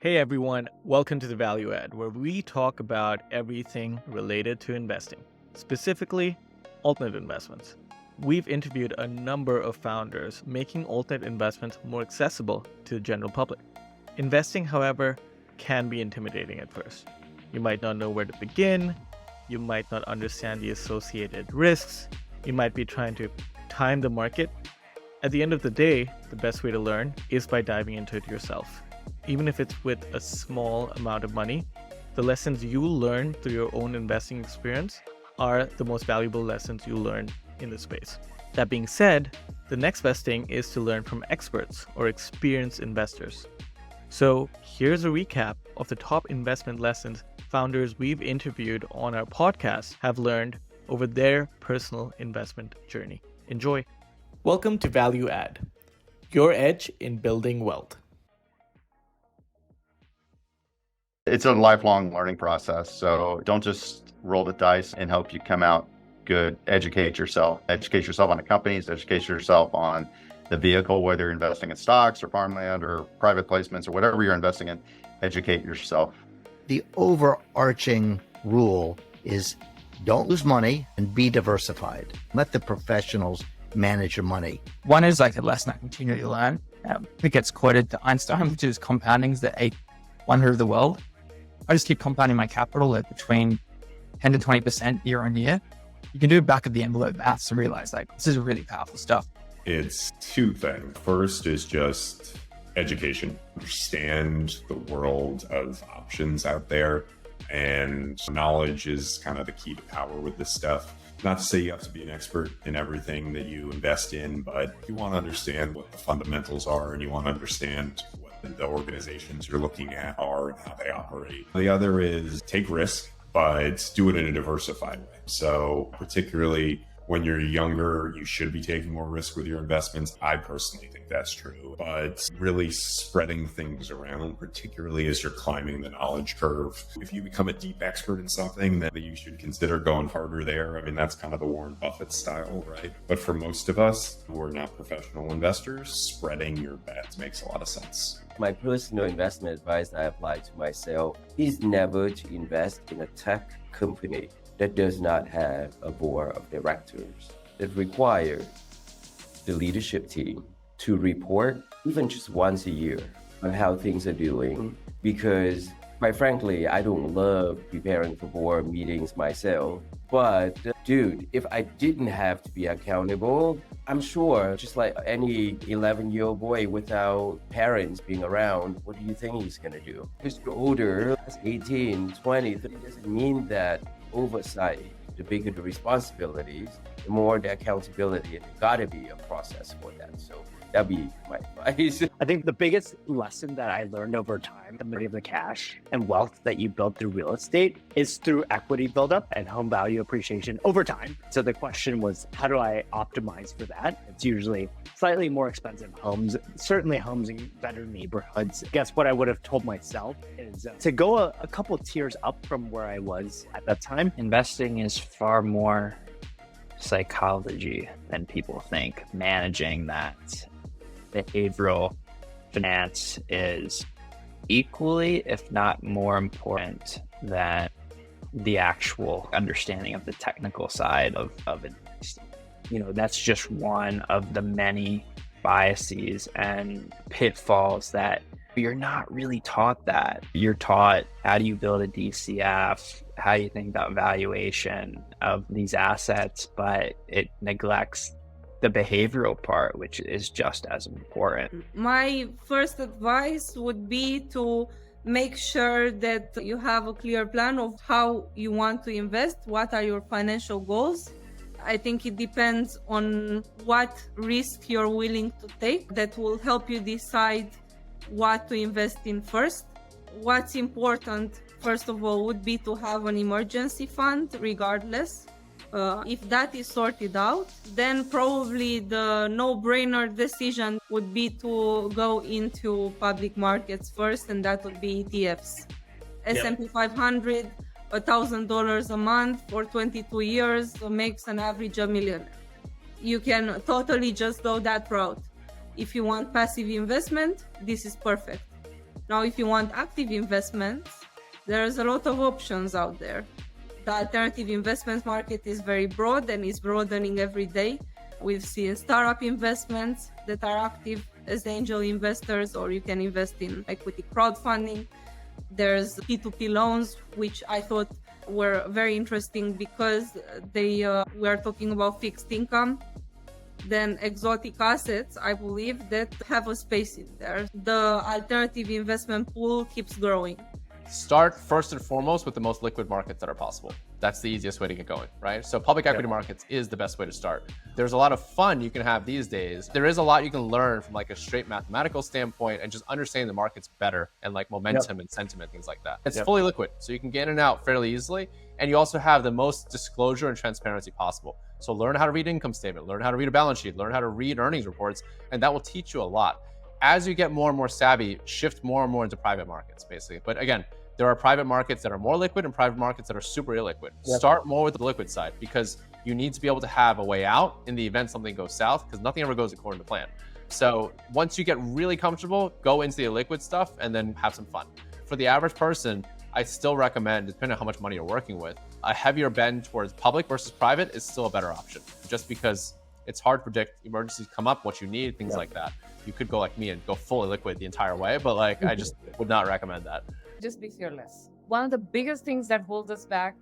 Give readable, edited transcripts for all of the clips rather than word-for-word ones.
Hey everyone, welcome to the Value Add, where we talk about everything related to investing, specifically alternate investments. We've interviewed a number of founders making alternate investments more accessible to the general public. Investing, however, can be intimidating at first. You might not know where to begin, you might not understand the associated risks, you might be trying to time the market. At the end of the day, the best way to learn is by diving into it yourself. Even if it's with a small amount of money, the lessons you learn through your own investing experience are the most valuable lessons you learn in the space. That being said, the next best thing is to learn from experts or experienced investors. So here's a recap of the top investment lessons founders we've interviewed on our podcast have learned over their personal investment journey. Enjoy. Welcome to Value Add, your edge in building wealth. It's a lifelong learning process. So don't just roll the dice and hope you come out good. Educate yourself on the companies, educate yourself on the vehicle, whether you're investing in stocks or farmland or private placements or whatever you're investing in, educate yourself. The overarching rule is don't lose money and be diversified. Let the professionals manage your money. One is like a lesson I continue to learn. It gets quoted to Einstein, which is compounding is the eighth wonder of the world. I just keep compounding my capital at between 10 to 20% year on year. You can do back of the envelope maths to realize like this is really powerful stuff. It's two things. First is just education. Understand the world of options out there, and knowledge is kind of the key to power with this stuff. Not to say you have to be an expert in everything that you invest in, but you want to understand what the fundamentals are and you want to understand what the organizations you're looking at are and how they operate. The other is take risk, but do it in a diversified way. So particularly when you're younger, you should be taking more risk with your investments. I personally think that's true, but really spreading things around, particularly as you're climbing the knowledge curve. If you become a deep expert in something, then you should consider going harder there. I mean, that's kind of the Warren Buffett style, right? But for most of us who are not professional investors, spreading your bets makes a lot of sense. My personal investment advice I apply to myself is never to invest in a tech company that does not have a board of directors, that requires the leadership team to report even just once a year on how things are doing. Because quite frankly, I don't love preparing for board meetings myself. But dude, if I didn't have to be accountable, I'm sure just like any 11-year-old boy without parents being around, what do you think he's gonna do? Because you're older, 18, 20, 30, doesn't mean that oversight, the bigger the responsibilities, the more the accountability, and there gotta be a process for that. So that'd be my advice. I think the biggest lesson that I learned over time, the majority of the cash and wealth that you build through real estate is through equity buildup and home value appreciation over time. So the question was, how do I optimize for that? It's usually slightly more expensive homes, certainly homes in better neighborhoods. I guess what I would have told myself is to go a couple tiers up from where I was at that time. Investing is far more psychology than people think. Managing that behavioral finance is equally, if not more important than the actual understanding of the technical side of investing. That's just one of the many biases and pitfalls that you're not really taught that. You're taught how do you build a DCF, how do you think about valuation of these assets, but it neglects the behavioral part, which is just as important. My first advice would be to make sure that you have a clear plan of how you want to invest, what are your financial goals. I think it depends on what risk you're willing to take. That will help you decide what to invest in first. What's important, first of all, would be to have an emergency fund regardless. If that is sorted out, then probably the no-brainer decision would be to go into public markets first, and that would be ETFs. S&P 500, $1,000 a month for 22 years makes an average $1 million. You can totally just go that route. If you want passive investment, this is perfect. Now, if you want active investments, there's a lot of options out there. The alternative investment market is very broad and is broadening every day. We've seen startup investments that are active as angel investors, or you can invest in equity crowdfunding. There's P2P loans, which I thought were very interesting because we are talking about fixed income. Then exotic assets, I believe, that have a space in there. The alternative investment pool keeps growing. Start first and foremost with the most liquid markets that are possible. That's the easiest way to get going, right? So public equity markets is the best way to start. There's a lot of fun you can have these days. There is a lot you can learn from like a straight mathematical standpoint and just understanding the markets better and like momentum and sentiment, things like that. It's fully liquid, so you can get in and out fairly easily. And you also have the most disclosure and transparency possible. So learn how to read income statement, learn how to read a balance sheet, learn how to read earnings reports, and that will teach you a lot. As you get more and more savvy, shift more and more into private markets, basically. But again, there are private markets that are more liquid and private markets that are super illiquid. Start more with the liquid side because you need to be able to have a way out in the event something goes south, because nothing ever goes according to plan. So once you get really comfortable, go into the illiquid stuff and then have some fun. For the average person, I still recommend, depending on how much money you're working with, a heavier bend towards public versus private is still a better option, just because it's hard to predict. Emergencies come up, what you need, things like that. You could go like me and go fully liquid the entire way, but like I just would not recommend that. Just be fearless. One of the biggest things that holds us back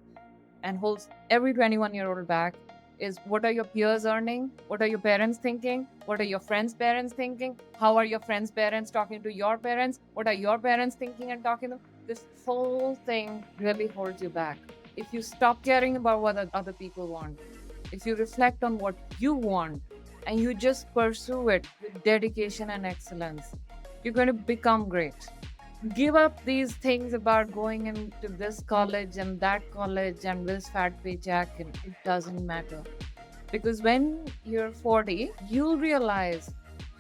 and holds every 21-year-old back is, what are your peers earning? What are your parents thinking? What are your friends' parents thinking? How are your friends' parents talking to your parents? What are your parents thinking and talking to them? This whole thing really holds you back. If you stop caring about what other people want, if you reflect on what you want and you just pursue it with dedication and excellence, you're going to become great. Give up these things about going into this college and that college and this fat paycheck, and it doesn't matter. Because when you're 40, you'll realize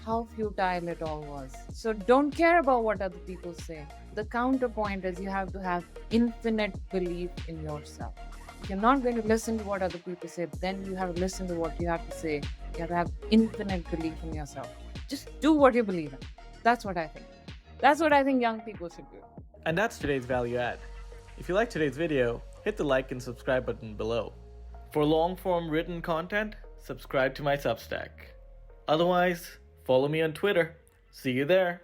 how futile it all was. So don't care about what other people say. The counterpoint is you have to have infinite belief in yourself. If you're not going to listen to what other people say, then you have to listen to what you have to say. You have to have infinite belief in yourself. Just do what you believe in. That's what I think. That's what I think young people should do. And that's today's value add. If you like today's video, hit the like and subscribe button below. For long-form written content, subscribe to my Substack. Otherwise, follow me on Twitter. See you there.